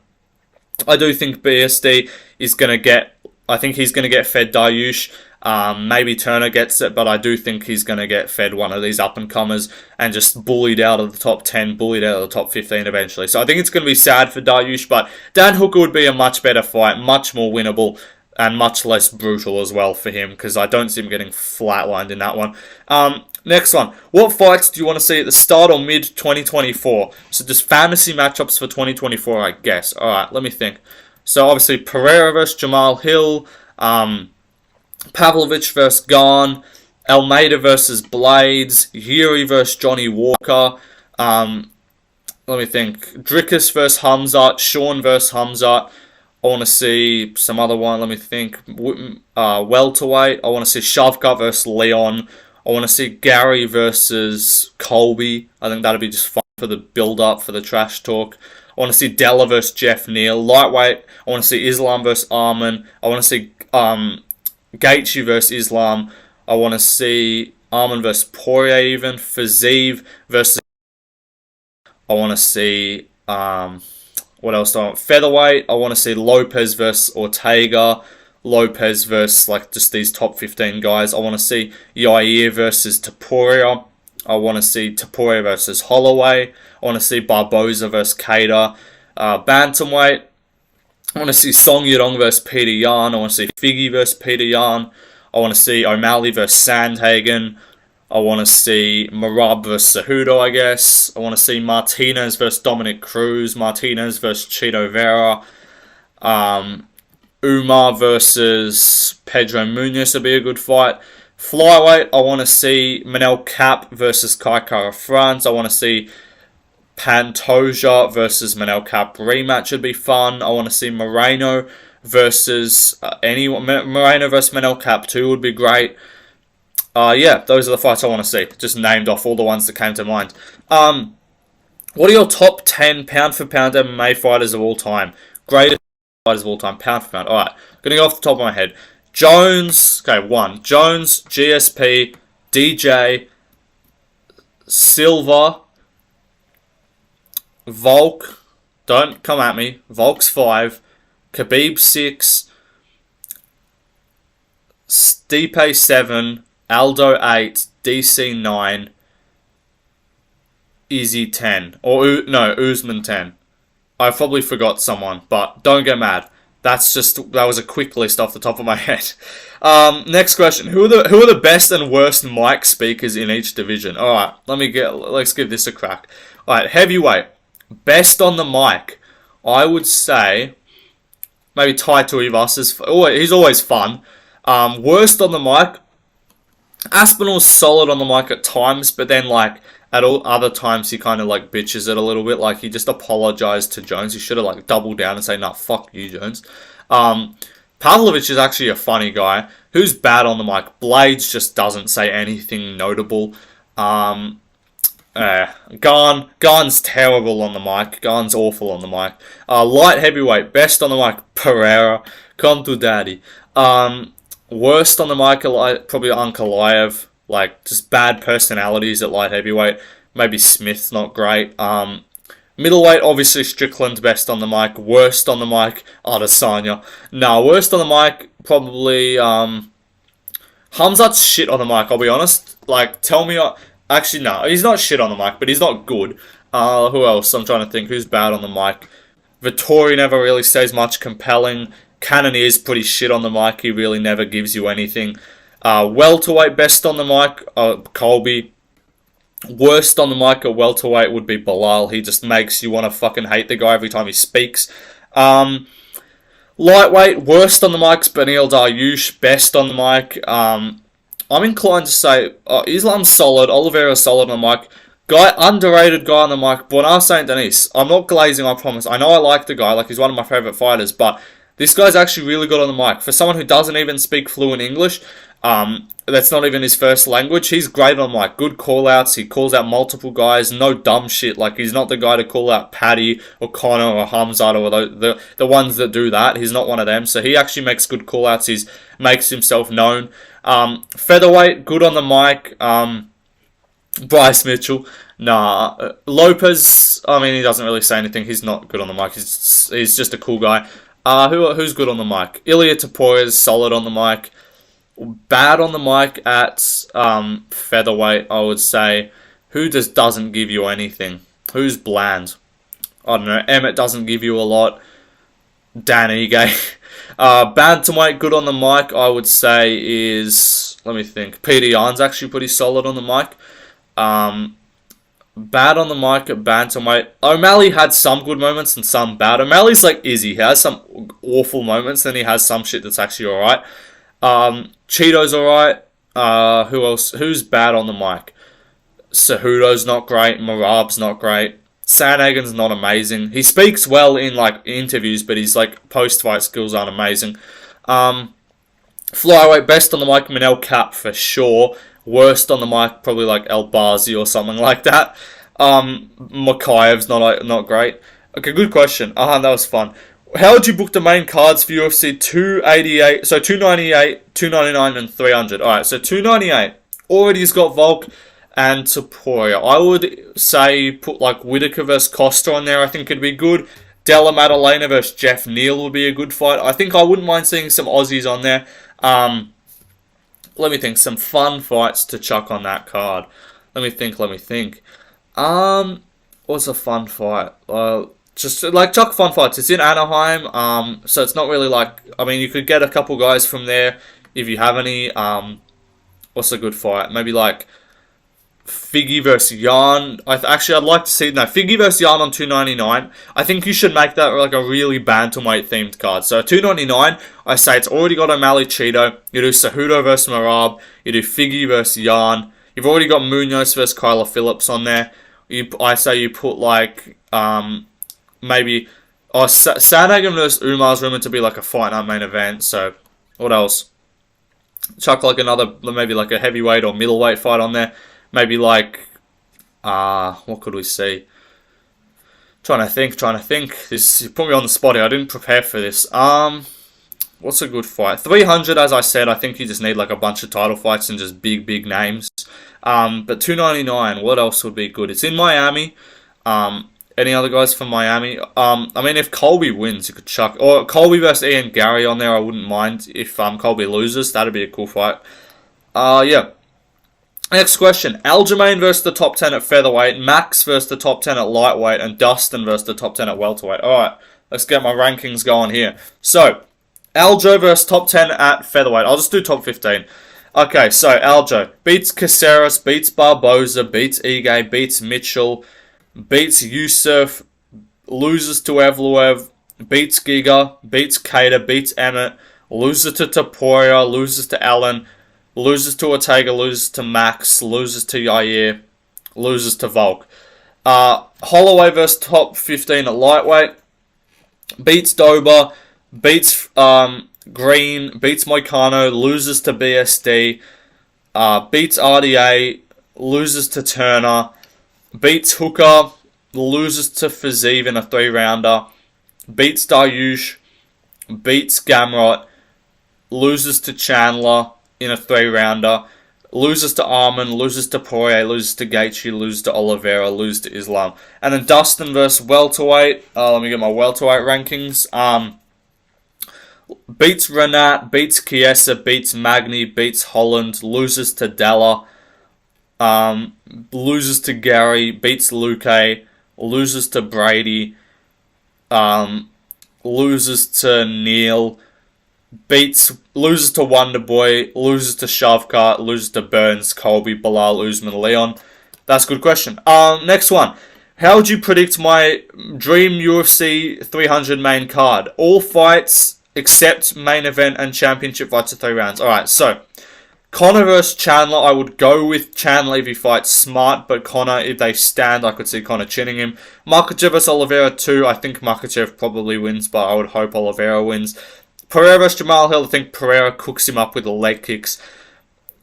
I do think BSD is going to get... I think he's going to get fed Dariush. Maybe Turner gets it, but I do think he's going to get fed one of these up-and-comers and just bullied out of the top 10, bullied out of the top 15 eventually. So I think it's going to be sad for Dariush, but Dan Hooker would be a much better fight, much more winnable, and much less brutal as well for him, because I don't see him getting flatlined in that one. Next one. What fights do you want to see at the start or mid-2024? So just fantasy matchups for 2024, I guess. Alright, let me think. So obviously Pereira versus Jamal Hill, Pavlovich versus Garn, Almeida versus Blades, Yuri versus Johnny Walker, let me think, Dricus versus Hamzat, Sean versus Hamzat. I want to see some other one, let me think, welterweight, I want to see Shavkat versus Leon, I want to see Gary versus Colby. I think that'd be just fun for the build-up, for the trash talk. I want to see Della versus Jeff Neal. Lightweight, I want to see Islam versus Arman. I want to see Gaethje versus Islam. I want to see Arman versus Poirier even. Fiziev versus... I want to see... what else do I want? Featherweight, I want to see Lopes versus Ortega. Lopes versus, like, just these top 15 guys. I want to see Yair versus Topuria. I want to see Topuria versus Holloway. I want to see Barboza versus Cater. Bantamweight, I want to see Song Yadong versus Peter Yan. I want to see Figgy versus Peter Yan. I want to see O'Malley versus Sandhagen. I want to see Merab versus Cejudo, I guess. I want to see Martinez versus Dominic Cruz. Martinez versus Chito Vera. Umar versus Pedro Munoz would be a good fight. Flyweight, I want to see Manel Kape versus Kai Kara France. I want to see Pantoja versus Manel Kape rematch would be fun. I want to see Moreno versus Moreno versus Manel Kape 2 would be great. Yeah, those are the fights I want to see. Just named off all the ones that came to mind. What are your top 10 pound for pound MMA fighters of all time? Greatest fighters of all time, pound for pound. Alright, gonna go off the top of my head. Jones, okay, 1. Jones, GSP, DJ, Silva, Volk, don't come at me, Volk's 5, Khabib 6, Stipe 7, Aldo 8, DC 9, Izzy 10, or no, Usman 10. I probably forgot someone, but don't get mad. That was a quick list off the top of my head. Next question: Who are the best and worst mic speakers in each division? All right, let's give this a crack. All right, heavyweight, best on the mic. I would say maybe Tai Tuivasa he's always fun. Worst on the mic, Aspinall's solid on the mic at times, but then at all other times he kind of bitches it a little bit. He just apologized to Jones. He should have doubled down and say, "Nah, fuck you, Jones." Pavlovich is actually a funny guy. Who's bad on the mic? Blades just doesn't say anything notable. Garn's terrible on the mic. Garn's awful on the mic. Light heavyweight, best on the mic, Pereira. Come to daddy. Worst on the mic, probably Ankalaev. Just bad personalities at light heavyweight. Maybe Smith's not great. Middleweight, obviously Strickland's best on the mic. Worst on the mic, Adesanya. No, worst on the mic, probably Hamzat's shit on the mic, I'll be honest. Tell me... Actually, no, he's not shit on the mic, but he's not good. Who else? I'm trying to think who's bad on the mic. Vittori never really says much compelling. Cannonier's pretty shit on the mic. He really never gives you anything. Welterweight, best on the mic, Colby. Worst on the mic at welterweight would be Bilal. He just makes you want to fucking hate the guy every time he speaks. Lightweight, worst on the mic's Beneil Dariush. Best on the mic, I'm inclined to say Islam's solid. Oliveira's solid on the mic. Underrated guy on the mic, Bonar St. Denis. I'm not glazing, I promise. I know I like the guy. He's one of my favourite fighters, but this guy's actually really good on the mic. For someone who doesn't even speak fluent English, that's not even his first language, he's great on mic. Good call-outs. He calls out multiple guys. No dumb shit. He's not the guy to call out Paddy or Connor or Hamzat or the ones that do that. He's not one of them. So he actually makes good call-outs. He makes himself known. Featherweight, good on the mic. Bryce Mitchell. Nah. Lopez, he doesn't really say anything. He's not good on the mic. He's just a cool guy. Who's good on the mic? Ilya Tapoya is solid on the mic. Bad on the mic at featherweight, I would say. Who just doesn't give you anything? Who's bland? I don't know. Emmett doesn't give you a lot. Dan Ige. Bantamweight, good on the mic, I would say is... Let me think. Peter Yan's actually pretty solid on the mic. Bad on the mic at bantamweight. O'Malley had some good moments and some bad. O'Malley's like Izzy. He has some awful moments, then he has some shit that's actually alright. Cheeto's alright. Who else? Who's bad on the mic? Cejudo's not great. Marab's not great. Sandhagen's not amazing. He speaks well in interviews, but his post-fight skills aren't amazing. Flyweight, best on the mic, Manel Kape for sure. Worst on the mic, probably El Bazi or something like that. Makayev's not great. Okay, good question. That was fun. How would you book the main cards for UFC 288? So 298, 299, and 300. Alright, so 298 already has got Volk and Topuria. I would say put Whitaker versus Costa on there. I think it'd be good. Della Maddalena versus Jeff Neal would be a good fight. I think I wouldn't mind seeing some Aussies on there. Let me think. Some fun fights to chuck on that card. Let me think. What's a fun fight? Just chuck fun fights. It's in Anaheim, so it's not really you could get a couple guys from there if you have any. What's a good fight? Maybe Figgy versus Yarn. Actually, I'd like to see that. Figgy versus Yarn on 299. I think you should make that like a really bantamweight themed card. So 299, I say it's already got O'Malley Cheeto. You do Cejudo versus Marab. You do Figgy versus Yarn. You've already got Munoz versus Kyler Phillips on there. I say you put like maybe Sandhagen versus Umar's rumored to be like a fight night main event. So what else? Chuck like another, maybe like a heavyweight or middleweight fight on there. Maybe like, what could we see? Trying to think. You put me on the spot here. I didn't prepare for this. What's a good fight? 300, as I said, I think you just need like a bunch of title fights and just big names. But 299, what else would be good? It's in Miami. Any other guys from Miami? I mean, if Colby wins, you could chuck, or Colby versus Ian Gary on there. I wouldn't mind if Colby loses. That'd be a cool fight. Yeah. Next question. Aljamain versus the top 10 at featherweight, Max versus the top 10 at lightweight, and Dustin versus the top 10 at welterweight. Alright, let's get my rankings going here. So, Aljo versus top 10 at featherweight. I'll just do top 15. Okay, so Aljo beats Caceres, beats Barboza, beats Ige, beats Mitchell, beats Yusuf, loses to Evloev, beats Giga, beats Cater, beats Emmett, loses to Taporia, loses to Allen, loses to Ortega, loses to Max, loses to Yair, loses to Volk. Holloway versus top 15 at lightweight. Beats Dober, beats Green, beats Moicano, loses to BSD, beats RDA, loses to Turner, beats Hooker, loses to Fazeev in a 3-rounder, beats Dariush, beats Gamrot, loses to Chandler in a 3-rounder, loses to Arman, loses to Poirier, loses to Gaethje, loses to Oliveira, loses to Islam. And then Dustin versus welterweight. Let me get my welterweight rankings. Beats Renat, beats Chiesa, beats Magny, beats Holland, loses to Della, loses to Gary, beats Luque, loses to Brady, loses to Neil, loses to Wonderboy, loses to Shavkat, loses to Burns, Colby, Bilal, Usman, Leon. That's a good question. Next one. How would you predict my dream UFC 300 main card? All fights except main event and championship fights are 3 rounds. Alright, so Conor versus Chandler. I would go with Chandler if he fights smart, but Conor, if they stand, I could see Conor chinning him. Makhachev versus Oliveira 2. I think Makhachev probably wins, but I would hope Oliveira wins. Pereira versus Jamal Hill. I think Pereira cooks him up with the leg kicks.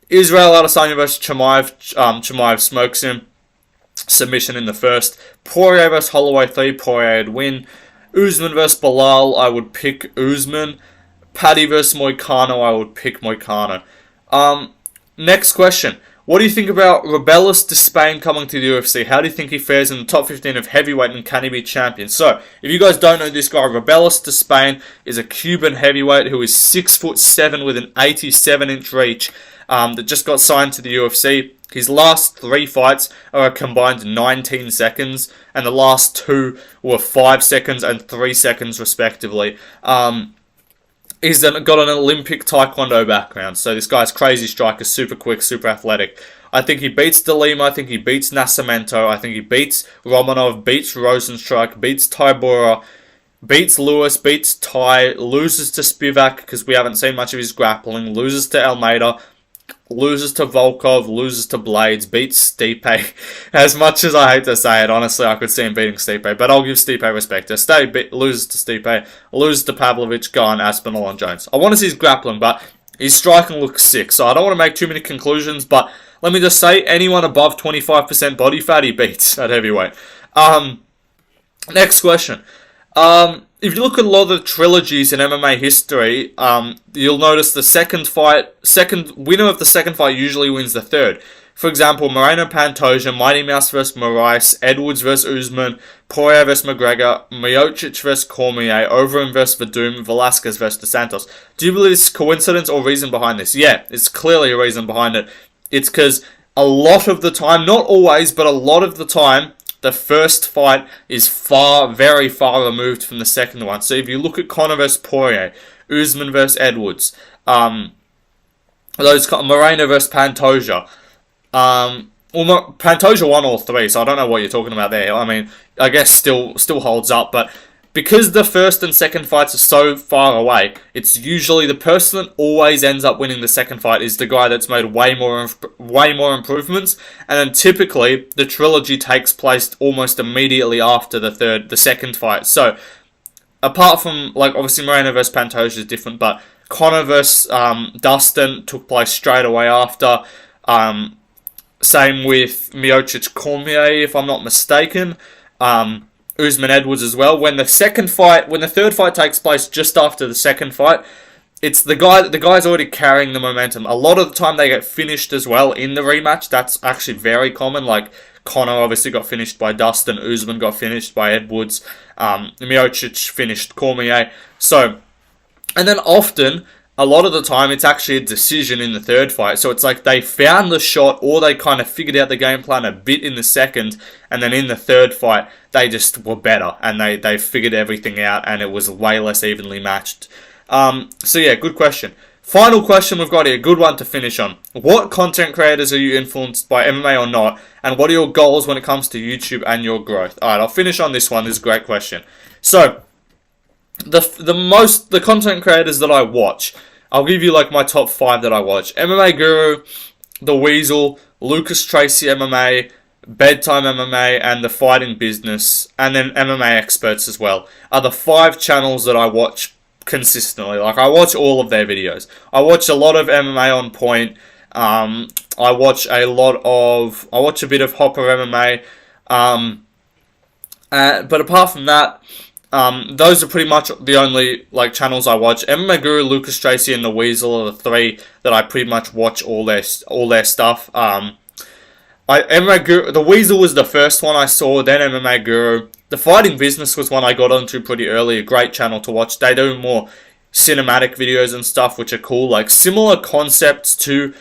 Israel Adesanya versus Chimaev. Chimaev smokes him. Submission in the first. Poirier versus Holloway 3. Poirier would win. Usman versus Bilal. I would pick Usman. Paddy versus Moicano. I would pick Moicano. Next question. What do you think about Rebellis Despain coming to the UFC? How do you think he fares in the top 15 of heavyweight, and can he be champion? So, if you guys don't know this guy, Rebellis Despain is a Cuban heavyweight who is 6'7" with an 87-inch reach that just got signed to the UFC. His last 3 fights are a combined 19 seconds, and the last 2 were 5 seconds and 3 seconds respectively. He's got an Olympic Taekwondo background, so this guy's crazy striker, super quick, super athletic. I think he beats De Lima, I think he beats Nascimento, I think he beats Romanov, beats Rosenstruck, beats Tybura, beats Lewis, beats Ty, loses to Spivak because we haven't seen much of his grappling, loses to Almeida, loses to Volkov, loses to Blades, beats Stipe. As much as I hate to say it, honestly, I could see him beating Stipe, but I'll give Stipe respect. Loses to Stipe, loses to Pavlovich, Gunn, Aspinall, and Jones. I want to see his grappling, but his striking looks sick, so I don't want to make too many conclusions, but let me just say, anyone above 25% body fat, he beats at heavyweight. Next question. If you look at a lot of the trilogies in MMA history, you'll notice the second winner of the second fight usually wins the third. For example, Moreno Pantoja, Mighty Mouse vs. Moraes, Edwards vs. Usman, Poirier vs. McGregor, Miocic vs. Cormier, Overeem vs. Verdum, Velasquez vs. Dos Santos. Do you believe it's coincidence or reason behind this? Yeah, it's clearly a reason behind it. It's because a lot of the time, not always, but a lot of the time, the first fight is very far removed from the second one. So if you look at Conor vs. Poirier, Usman vs. Edwards, Moreno vs. Pantoja, Well, not Pantoja won all three, so I don't know what you're talking about there. I mean, I guess still holds up, but because the first and second fights are so far away, it's usually the person that always ends up winning the second fight is the guy that's made way more improvements, and then typically the trilogy takes place almost immediately after the second fight. So apart from, like, obviously Moreno versus Pantoja is different, but Conor versus Dustin took place straight away after. Same with Miocic Cormier, if I'm not mistaken. Usman Edwards as well. When the third fight takes place just after the second fight, it's the guy's already carrying the momentum. A lot of the time they get finished as well in the rematch. That's actually very common. Like Conor obviously got finished by Dustin, Usman got finished by Edwards, Miocic finished Cormier. So, and then often, a lot of the time, it's actually a decision in the third fight. So it's like they found the shot, or they kind of figured out the game plan a bit in the second, and then in the third fight, they just were better, and they figured everything out, and it was way less evenly matched. So yeah, good question. Final question we've got here, good one to finish on. What content creators are you influenced by MMA or not, and what are your goals when it comes to YouTube and your growth? Alright, I'll finish on this one. This is a great question. So, the content creators that I watch, I'll give you like my top 5 that I watch. MMA Guru, The Weasel, Lucas Tracy MMA, Bedtime MMA, and The Fighting Business, and then MMA Experts as well, are the 5 channels that I watch consistently. Like, I watch all of their videos. I watch a lot of MMA on Point. I watch a bit of Hopper MMA. But apart from that, those are pretty much the only like channels I watch. MMA Guru, Lucas Tracy, and The Weasel are the 3 that I pretty much watch all their stuff. MMA Guru, The Weasel was the first one I saw, then MMA Guru. The Fighting Business was one I got onto pretty early. A great channel to watch. They do more cinematic videos and stuff, which are cool. Like similar concepts to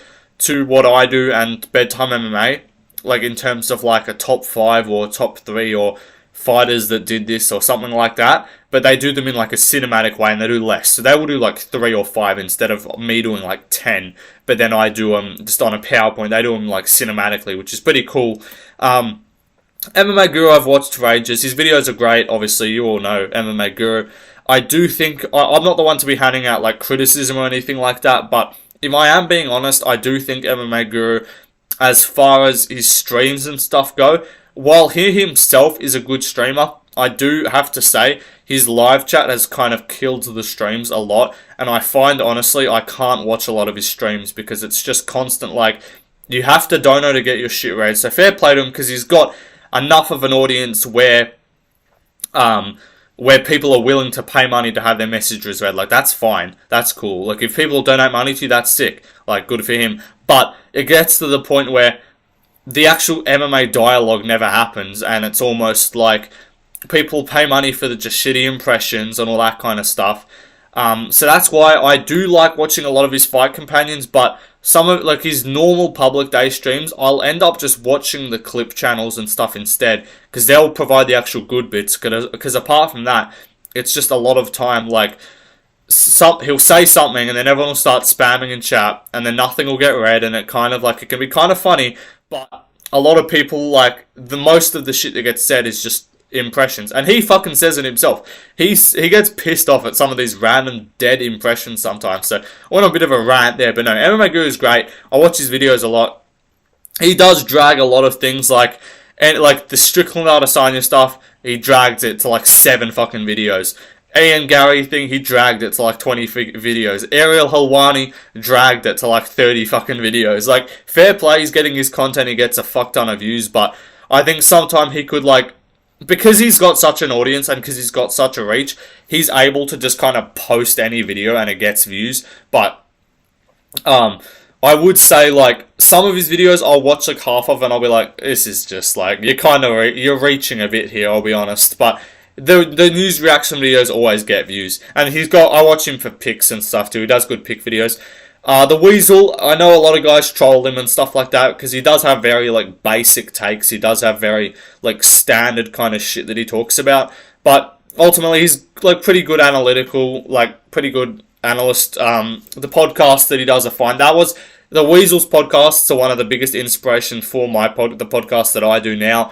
what I do and Bedtime MMA. Like in terms of like a top 5 or top 3 or fighters that did this or something like that, but they do them in like a cinematic way and they do less. So they will do like 3 or 5 instead of me doing like 10, but then I do them just on a PowerPoint. They do them like cinematically, which is pretty cool. MMA Guru I've watched for ages. His videos are great. Obviously, you all know MMA Guru. I do think, I'm not the one to be handing out like criticism or anything like that, but if I am being honest, I do think MMA Guru, as far as his streams and stuff go, while he himself is a good streamer, I do have to say his live chat has kind of killed the streams a lot, and I find, honestly, I can't watch a lot of his streams because it's just constant, like, you have to dono to get your shit read. So fair play to him because he's got enough of an audience where people are willing to pay money to have their messages read. Like, that's fine. That's cool. Like, if people donate money to you, that's sick. Like, good for him. But it gets to the point where the actual MMA dialogue never happens, and it's almost like people pay money for the just shitty impressions and all that kind of stuff. So that's why I do like watching a lot of his fight companions, but some of like his normal public day streams, I'll end up just watching the clip channels and stuff instead, because they'll provide the actual good bits, because apart from that, it's just a lot of time, like, he'll say something and then everyone will start spamming in chat and then nothing will get read, and it kind of like, it can be kind of funny, but a lot of people, like, the most of the shit that gets said is just impressions, and he fucking says it himself. He gets pissed off at some of these random dead impressions sometimes, so I went on a bit of a rant there, but no, MMA Guru is great. I watch his videos a lot. He does drag a lot of things, like the Strickland Adesanya stuff, he drags it to like 7 fucking videos. Ian Gary thing, he dragged it to like 20 videos. Ariel Helwani dragged it to like 30 fucking videos. Like, fair play, he's getting his content, he gets a fuck ton of views, but I think sometime he could, like, because he's got such an audience and because he's got such a reach, he's able to just kind of post any video and it gets views. But I would say, like, some of his videos I'll watch like half of and I'll be like, this is just like, you're reaching a bit here, I'll be honest. But the news reaction videos always get views, and I watch him for picks and stuff too. He does good pick videos. The Weasel, I know a lot of guys troll him and stuff like that because he does have very like basic takes. He does have very like standard kind of shit that he talks about, but ultimately he's like pretty good analytical, like pretty good analyst. The podcast that he does are fine. The Weasels podcasts are one of the biggest inspiration for the podcast that I do now.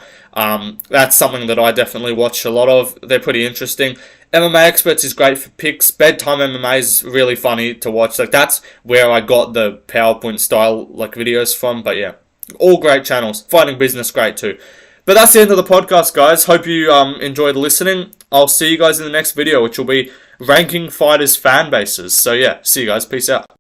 That's something that I definitely watch a lot of. They're pretty interesting. MMA Experts is great for picks. Bedtime MMA is really funny to watch. Like, that's where I got the PowerPoint style videos from. But yeah, all great channels. Fighting Business, great too. But that's the end of the podcast, guys. Hope you enjoyed listening. I'll see you guys in the next video, which will be ranking fighters' fan bases. So yeah, see you guys. Peace out.